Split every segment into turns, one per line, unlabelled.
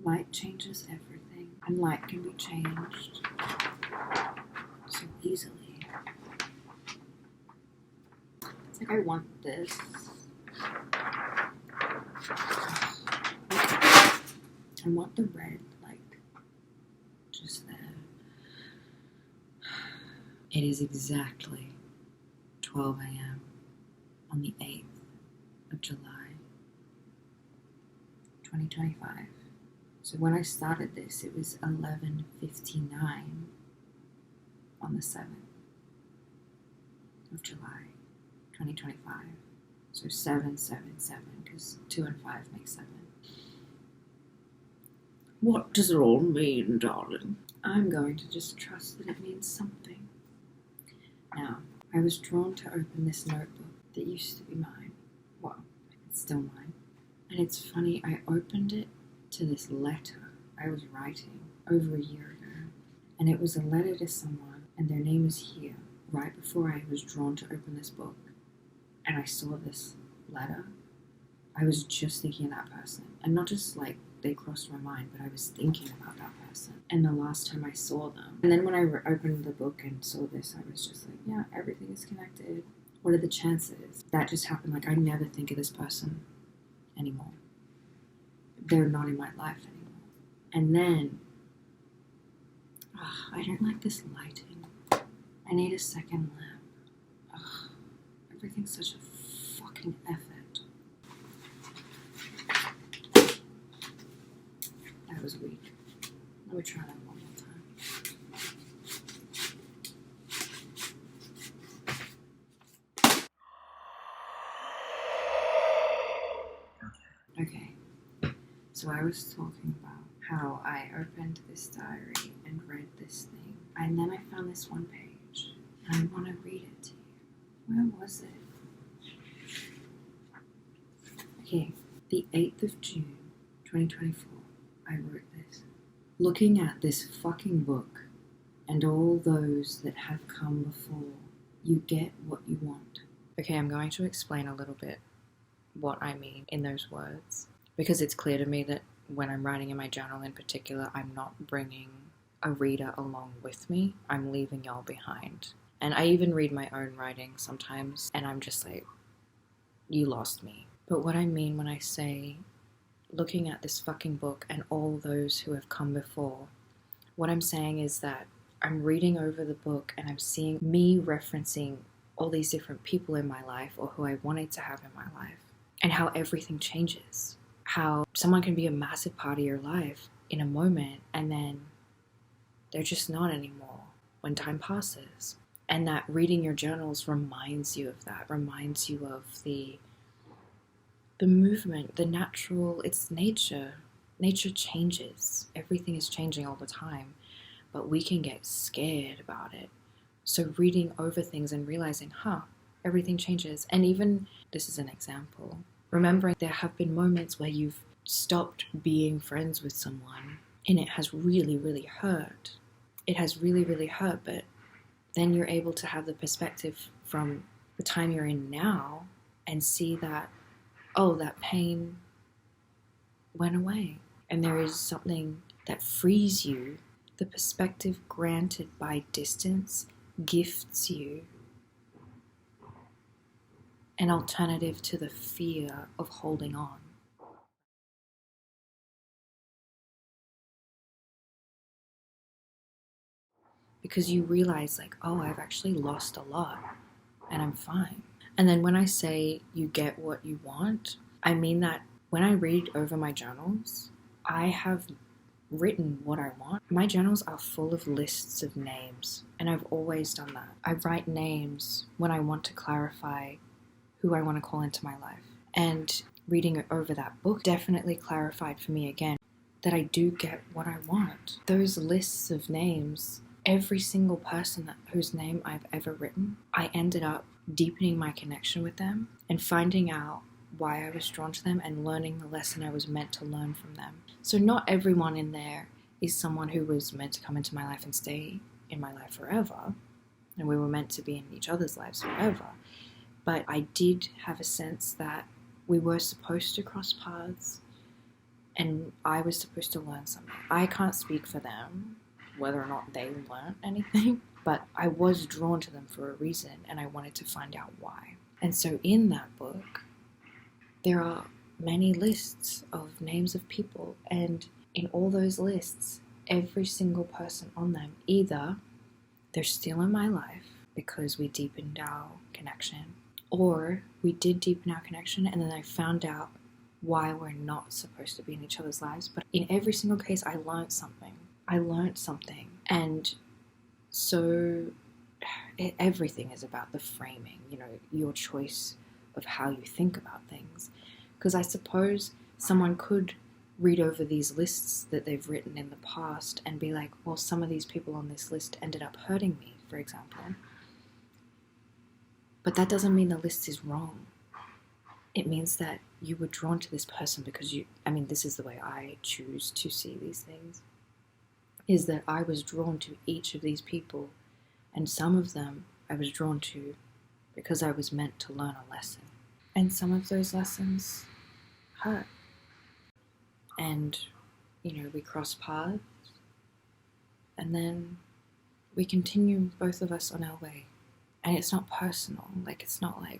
Light changes everything, and light can be changed so easily. It's like I want this. I want the red, like, just there. It is exactly 12 a.m. on the 8th of July, 2025. So when I started this, it was 11:59 on the 7th of July, 2025. So 777, because 2 and 5 make 7. What does it all mean, darling? I'm going to just trust that it means something. Now, I was drawn to open this notebook that used to be mine. Well, it's still mine. And it's funny, I opened it to this letter I was writing over a year ago. And it was a letter to someone, and their name is here, right before I was drawn to open this book. And I saw this letter. I was just thinking of that person. And not just like they crossed my mind, but I was thinking about that person. And the last time I saw them. And then when I opened the book and saw this, I was just like, yeah, everything is connected. What are the chances? That just happened. Like, I never think of this person anymore. They're not in my life anymore. And then, I don't like this lighting. I need a second lamp. Everything's such a fucking effort. That was weak. Let me try that one more time. Okay. So I was talking about how I opened this diary and read this thing. And then I found this one page. And I want to read it to you. Where was it? Okay. The 8th of June, 2024. I wrote this. Looking at this fucking book and all those that have come before, you get what you want. Okay, I'm going to explain a little bit what I mean in those words, because it's clear to me that when I'm writing in my journal in particular, I'm not bringing a reader along with me. I'm leaving y'all behind. And I even read my own writing sometimes, and I'm just like, you lost me. But what I mean when I say looking at this fucking book and all those who have come before, what I'm saying is that I'm reading over the book and I'm seeing me referencing all these different people in my life, or who I wanted to have in my life, and how everything changes. How someone can be a massive part of your life in a moment and then they're just not anymore when time passes. And that reading your journals reminds you of that, reminds you of the movement, the natural, it's nature. Nature changes. Everything is changing all the time, but we can get scared about it. So reading over things and realizing, everything changes. And even, this is an example, remembering there have been moments where you've stopped being friends with someone and it has really, really hurt. It has really, really hurt, but then you're able to have the perspective from the time you're in now and see that, that pain went away. And there is something that frees you. The perspective granted by distance gifts you an alternative to the fear of holding on. Because you realize I've actually lost a lot and I'm fine. And then when I say you get what you want, I mean that when I read over my journals, I have written what I want. My journals are full of lists of names, and I've always done that. I write names when I want to clarify who I want to call into my life. And reading over that book definitely clarified for me again that I do get what I want. Those lists of names, every single person whose name I've ever written, I ended up deepening my connection with them and finding out why I was drawn to them and learning the lesson I was meant to learn from them. So not everyone in there is someone who was meant to come into my life and stay in my life forever, and we were meant to be in each other's lives forever. But I did have a sense that we were supposed to cross paths,
and I was supposed to learn something. I can't speak for them, whether or not they learned anything, but I was drawn to them for a reason, and I wanted to find out why. And so in that book, there are many lists of names of people, and in all those lists, every single person on them, either they're still in my life because we deepened our connection, or we did deepen our connection and then I found out why we're not supposed to be in each other's lives. But in every single case, I learned something. And so everything is about the framing, your choice of how you think about things. Because I suppose someone could read over these lists that they've written in the past and be like, well, some of these people on this list ended up hurting me, for example. But that doesn't mean the list is wrong. It means that you were drawn to this person because this is the way I choose to see these things, is that I was drawn to each of these people, and some of them I was drawn to because I was meant to learn a lesson. And some of those lessons hurt. And, we cross paths, and then we continue, both of us, on our way. And it's not personal. It's not like,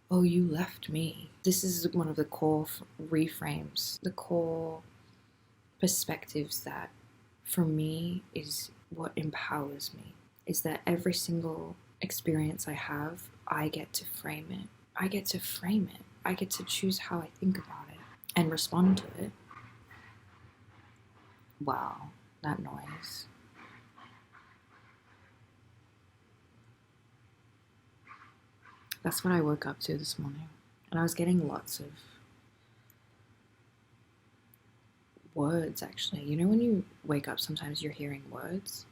oh, you left me. This is one of the core reframes, the core perspectives that, for me, is what empowers me. Is that every single experience I have, I get to frame it. I get to choose how I think about it and respond to it. Wow, that noise. That's what I woke up to this morning. And I was getting lots of words, actually. When you wake up, sometimes you're hearing words.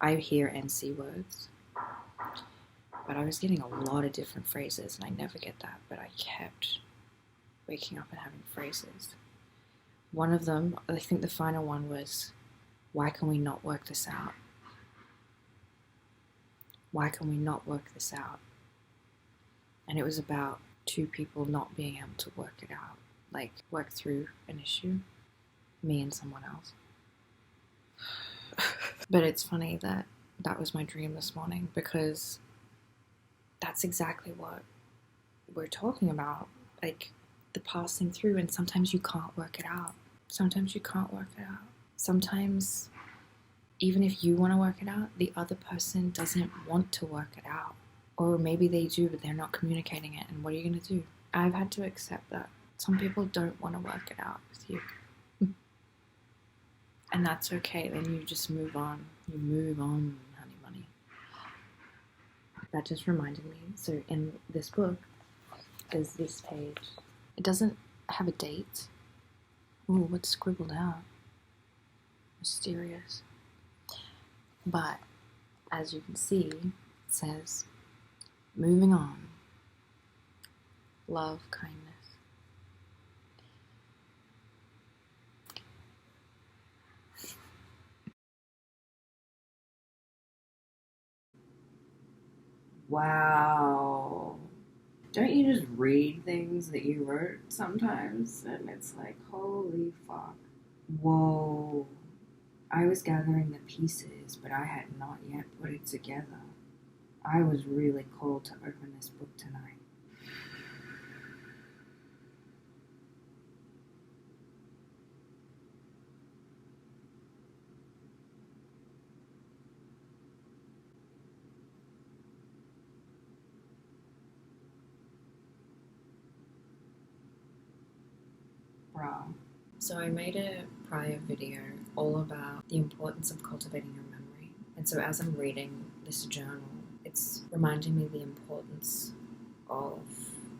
I hear and see words. But I was getting a lot of different phrases, and I never get that. But I kept waking up and having phrases. One of them, I think the final one was, why can we not work this out? Why can we not work this out? And it was about two people not being able to work it out, work through an issue, me and someone else. But it's funny that that was my dream this morning, because that's exactly what we're talking about, the passing through, and sometimes you can't work it out. Sometimes, even if you want to work it out, the other person doesn't want to work it out. Or maybe they do, but they're not communicating it, and what are you going to do? I've had to accept that. Some people don't want to work it out with you. And that's okay, then you just move on. You move on, honey bunny. That just reminded me, so in this book, there's this page. It doesn't have a date. Ooh, what's scribbled out? Mysterious. But, as you can see, it says, moving on. Love, kindness.
Wow. Don't you just read things that you wrote sometimes? And it's like, holy fuck. Whoa. I was gathering the pieces, but I had not yet put it together. I was really called to open this book tonight. Wow. So I made a prior video all about the importance of cultivating your memory. And so as I'm reading this journal, it's reminding me the importance of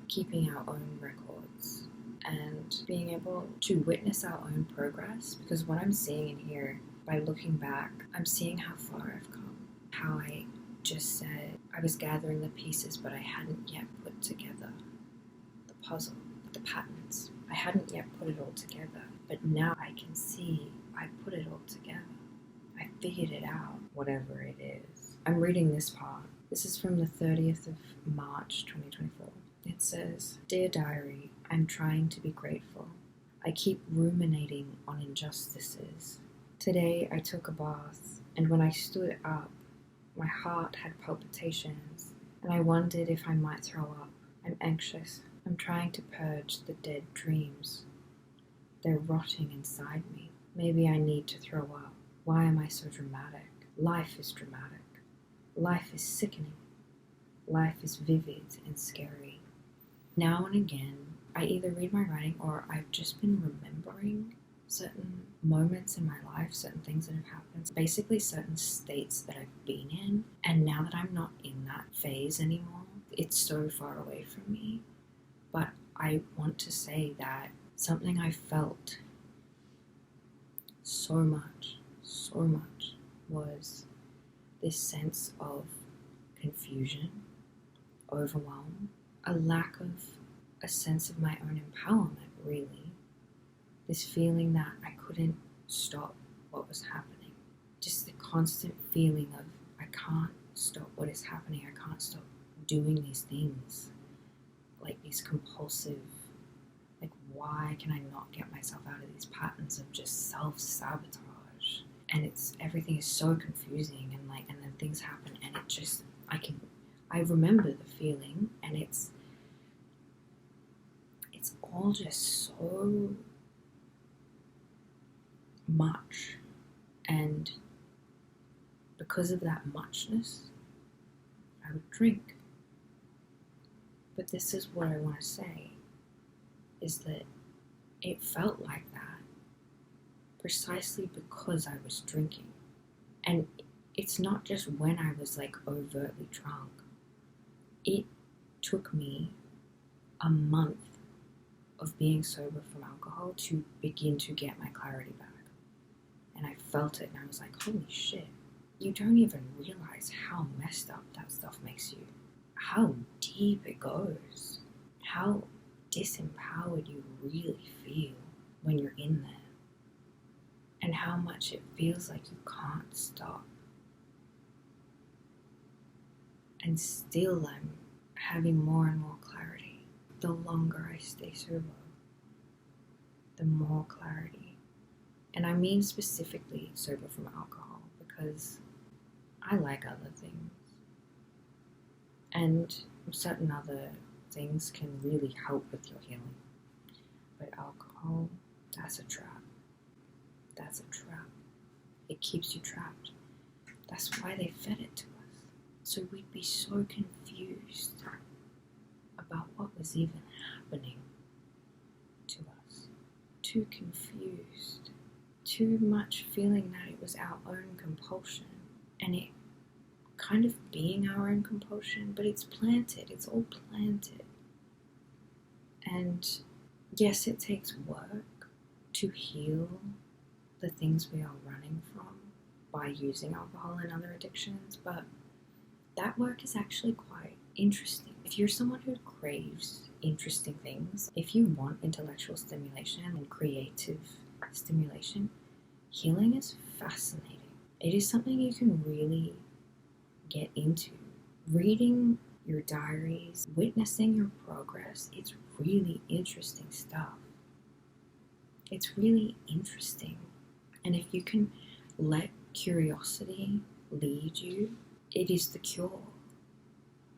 keeping our own records and being able to witness our own progress. Because what I'm seeing in here, by looking back, I'm seeing how far I've come. How I just said I was gathering the pieces, but I hadn't yet put together the puzzle, the patterns. I hadn't yet put it all together, but now I can see I put it all together. I figured it out, whatever it is. I'm reading this part. This is from the 30th of March, 2024. It says, Dear Diary, I'm trying to be grateful.
I keep ruminating on injustices. Today I took a bath, and when I stood up, my heart had palpitations, and I wondered if I might throw up. I'm anxious. I'm trying to purge the dead dreams. They're rotting inside me. Maybe I need to throw up. Why am I so dramatic? Life is dramatic. Life is sickening. Life is vivid and scary. Now and again, I either read my writing or I've just been remembering certain moments in my life, certain things that have happened, basically certain states that I've been in. And now that I'm not in that phase anymore, it's so far away from me. But I want to say that something I felt so much was this sense of confusion, overwhelm, a lack of a sense of my own empowerment, really. This feeling that I couldn't stop what was happening. Just the constant feeling of I can't stop what is happening. I can't stop doing these things. Like these compulsive, like why can I not get myself out of these patterns of just self-sabotage? And everything is so confusing, and then things happen and it just, I remember the feeling, and it's all just so much. And because of that muchness, I would drink. But this is what I want to say, is that it felt like that precisely because I was drinking. And it's not just when I was like overtly drunk. It took me a month of being sober from alcohol to begin to get my clarity back. And I felt it and I was like, holy shit, you don't even realize how messed up that stuff makes you. How deep it goes. How disempowered you really feel when you're in there. And how much it feels like you can't stop. And still I'm having more and more clarity. The longer I stay sober, the more clarity. And I mean specifically sober from alcohol, because I like other things. And certain other things can really help with your healing. But alcohol, that's a trap. That's a trap. It keeps you trapped. That's why they fed it to us. So we'd be so confused about what was even happening to us. Too confused. Too much feeling that it was our own compulsion. And it kind of being our own compulsion, but it's planted. It's all planted. And yes, it takes work to heal the things we are running from by using alcohol and other addictions, but that work is actually quite interesting. If you're someone who craves interesting things, if you want intellectual stimulation and creative stimulation, healing is fascinating. It is something you can really get into. Reading your diaries, witnessing your progress, it's really interesting stuff. It's really interesting. And if you can let curiosity lead you, it is the cure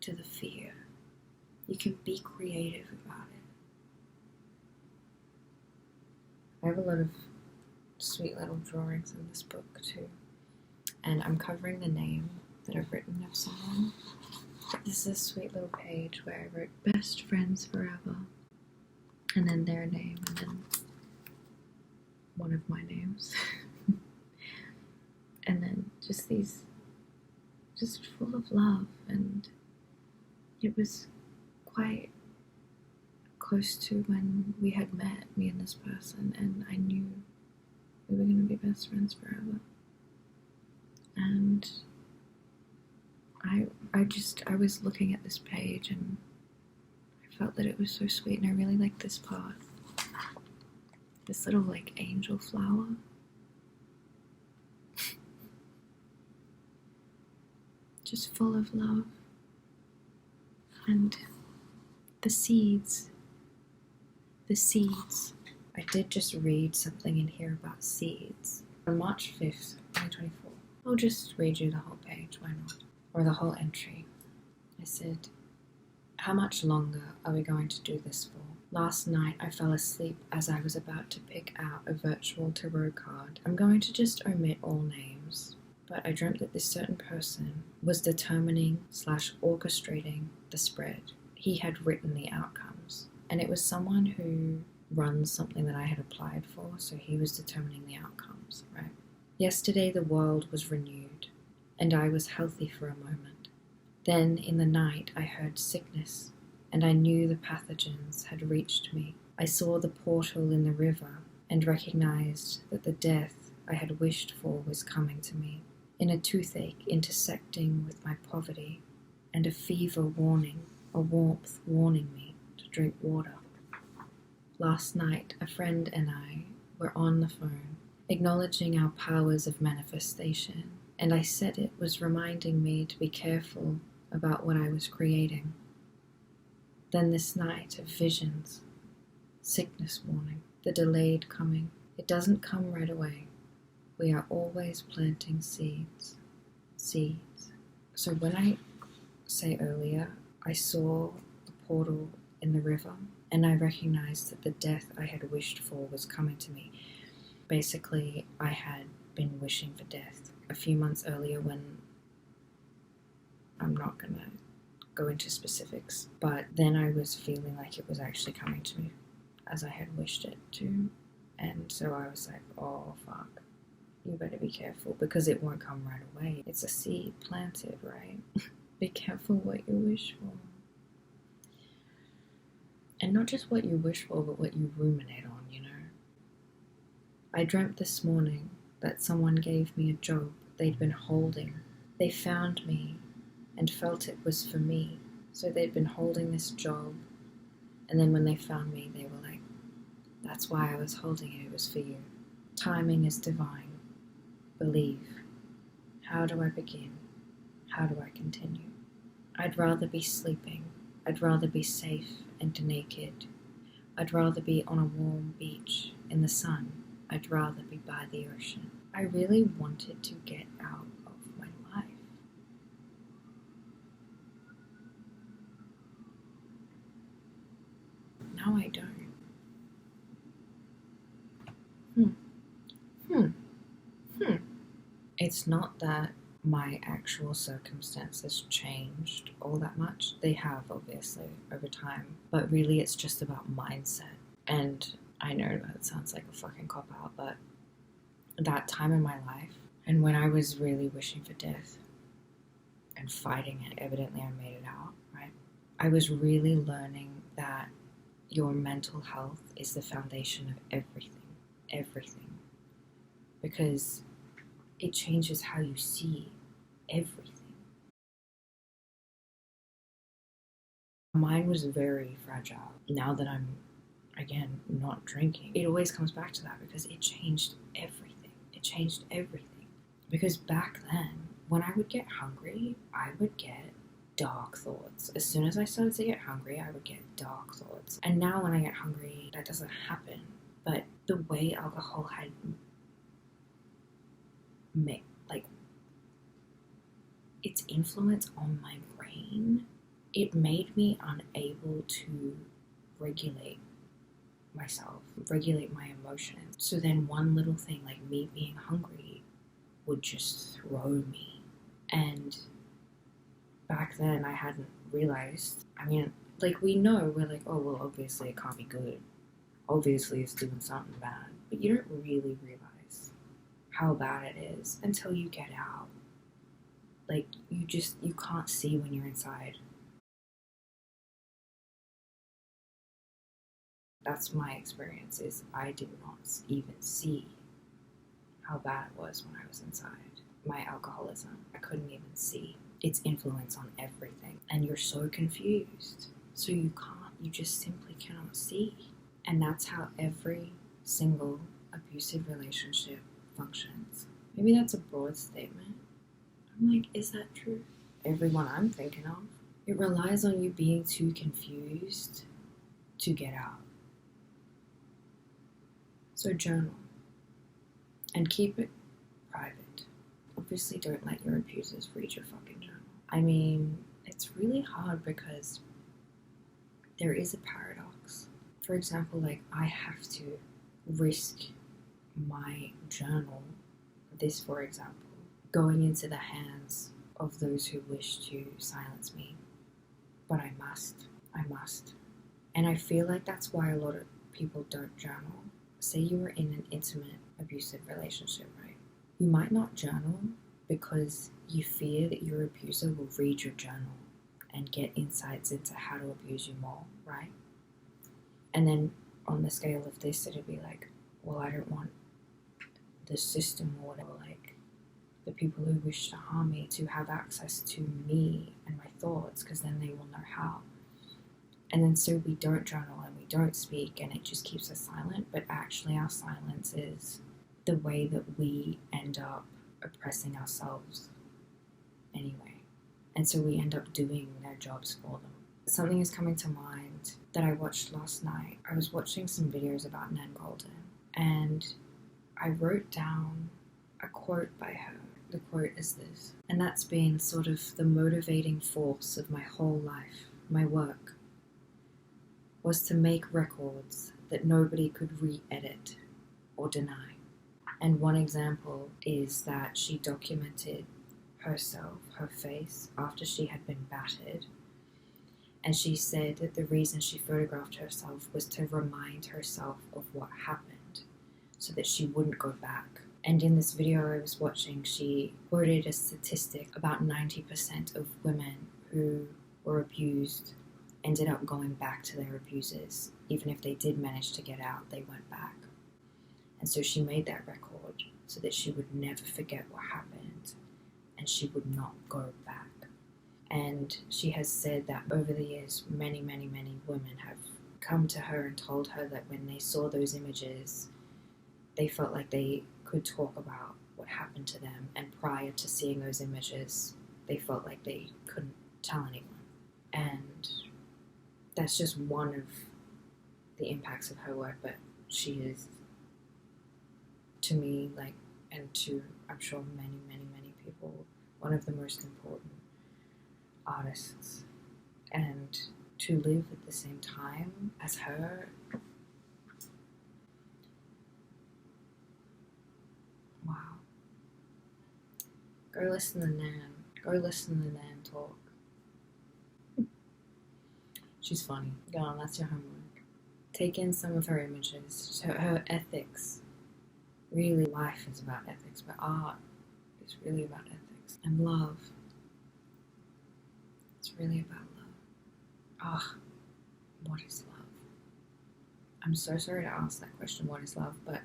to the fear. You can be creative about it. I have a lot of sweet little drawings in this book too. And I'm covering the name that I've written of someone. This is a sweet little page where I wrote best friends forever. And then their name, and then one of my names. And then just these, just full of love. And it was quite close to when we had met, me and this person, and I knew we were going to be best friends forever. And I was looking at this page and I felt that it was so sweet, and I really liked this part. This little like angel flower. Just full of love. And the seeds I did just read something in here about seeds. On March 5th, 2024. I'll just read you the whole page, why not? Or the whole entry. I said, "How much longer are we going to do this for? Last night I fell asleep as I was about to pick out a virtual tarot card. I'm going to just omit all names, but I dreamt that this certain person was determining/orchestrating the spread. He had written the outcomes, and it was someone who runs something that I had applied for, so he was determining the outcomes, right? Yesterday the world was renewed, and I was healthy for a moment. Then in the night I heard sickness, and I knew the pathogens had reached me. I saw the portal in the river and recognized that the death I had wished for was coming to me, in a toothache intersecting with my poverty, and a fever warning, a warmth warning me to drink water. Last night a friend and I were on the phone, acknowledging our powers of manifestation, and I said it was reminding me to be careful about what I was creating. Then this night of visions, sickness warning, the delayed coming. It doesn't come right away. We are always planting seeds. Seeds. So when I say earlier, I saw the portal in the river, and I recognized that the death I had wished for was coming to me. Basically, I had been wishing for death a few months earlier when I'm not going to go into specifics, but then I was feeling like it was actually coming to me as I had wished it to, and so I was like, oh fuck, you better be careful because it won't come right away. It's a seed planted, right? Be careful what you wish for. And not just what you wish for, but what you ruminate on, you know? I dreamt this morning that someone gave me a job they'd been holding. They found me and felt it was for me. So they'd been holding this job, and then when they found me, they were like, that's why I was holding it, it was for you. Timing is divine. Believe. How do I begin? How do I continue? I'd rather be sleeping. I'd rather be safe and naked. I'd rather be on a warm beach in the sun. I'd rather be by the ocean. I really wanted to get out of my life. Now I don't. It's not that my actual circumstances changed all that much. They have, obviously, over time. But really, it's just about mindset. And I know that sounds like a fucking cop-out, but that time in my life, and when I was really wishing for death and fighting it, evidently I made it out, right? I was really learning that your mental health is the foundation of everything. Everything. Because it changes how you see everything. Mine was very fragile. Now that I'm, again, not drinking, it always comes back to that because it changed everything. It changed everything. Because back then, when I would get hungry, I would get dark thoughts. As soon as I started to get hungry, I would get dark thoughts. And now when I get hungry, that doesn't happen. But the way alcohol had its influence on my brain, it made me unable to regulate myself, regulate my emotions. So then one little thing like me being hungry would just throw me. And back then I hadn't realized, we know, we're like, oh well, obviously it can't be good. Obviously it's doing something bad. But you don't really realize how bad it is until you get out. Like, you can't see when you're inside. That's my experience, is I did not even see how bad it was when I was inside. My alcoholism, I couldn't even see its influence on everything. And you're so confused. So you just simply cannot see. And that's how every single abusive relationship functions. Maybe that's a broad statement. I'm like, is that true? Everyone I'm thinking of. It relies on you being too confused to get out. So journal. And keep it private. Obviously don't let your abusers read your fucking journal. I mean, it's really hard because there is a paradox. For example, like I have to risk my journal, this for example, going into the hands of those who wish to silence me. But I must. And I feel like that's why a lot of people don't journal. Say you were in an intimate, abusive relationship, right? You might not journal because you fear that your abuser will read your journal and get insights into how to abuse you more, right? And then on the scale of this, it'd be like, well, I don't want the system or whatever, like the people who wish to harm me to have access to me and my thoughts, because then they will know how. And then so we don't journal and we don't speak, and it just keeps us silent, but actually our silence is the way that we end up oppressing ourselves anyway. And so we end up doing their jobs for them. Something is coming to mind that I watched last night. I was watching some videos about Nan Goldin, and I wrote down a quote by her. The quote is this, and that's been sort of the motivating force of my whole life, my work, was to make records that nobody could re-edit or deny. And one example is that she documented herself, her face, after she had been battered. And she said that the reason she photographed herself was to remind herself of what happened so that she wouldn't go back. And in this video I was watching, she quoted a statistic about 90% of women who were abused ended up going back to their abusers. Even if they did manage to get out, they went back. And so she made that record so that she would never forget what happened and she would not go back. And she has said that over the years, many, many, many women have come to her and told her that when they saw those images, they felt like they could talk about what happened to them. And prior to seeing those images, they felt like they couldn't tell anyone. And that's just one of the impacts of her work, but she is, to me, like, and to, I'm sure, many, many, many people, one of the most important artists. And to live at the same time as her, wow. Go listen to Nan. Go listen to Nan talk. She's funny. Go on, that's your homework. Take in some of her images. So her ethics. Really, life is about ethics, but art is really about ethics. And love. It's really about love. Ah, what is love? I'm so sorry to ask that question, what is love? But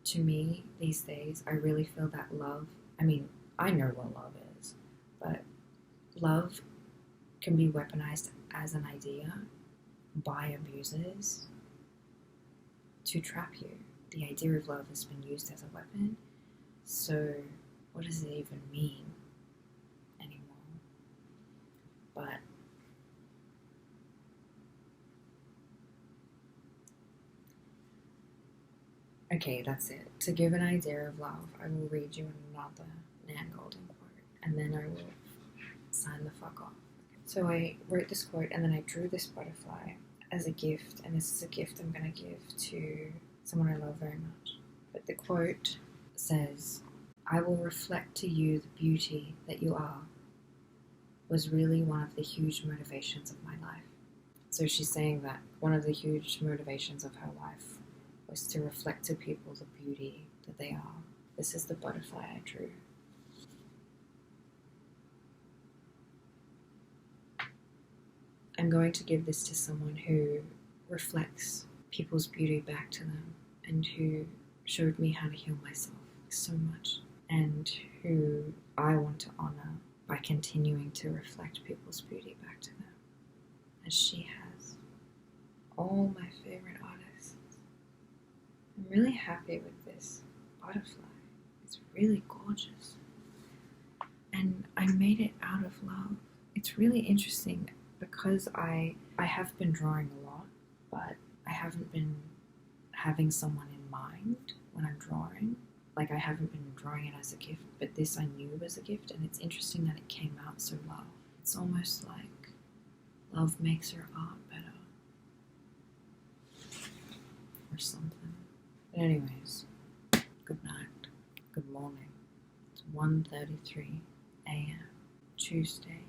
to me, these days, I really feel that love, I mean, I know what love is, but love can be weaponized as an idea by abusers to trap you. The idea of love has been used as a weapon, so what does it even mean anymore? But okay, that's it. To give an idea of love, I will read you another Nan Goldin quote, and then I will sign the fuck off. So I wrote this quote, and then I drew this butterfly as a gift, and this is a gift I'm going to give to someone I love very much. But the quote says, "I will reflect to you the beauty that you are," was really one of the huge motivations of my life. So she's saying that one of the huge motivations of her life was to reflect to people the beauty that they are. This is the butterfly I drew. I'm going to give this to someone who reflects people's beauty back to them and who showed me how to heal myself so much, and who I want to honor by continuing to reflect people's beauty back to them, as she has. All my favorite artists. I'm really happy with this butterfly. It's really gorgeous. And I made it out of love. It's really interesting because I have been drawing a lot, but I haven't been having someone in mind.
mind when I'm drawing. Like, I haven't been drawing it as a gift, but this I knew was a gift, and it's interesting that it came out so well. It's almost like love makes your art better. Or something. But anyways, good night. Good morning. It's 1:33 a.m. Tuesday,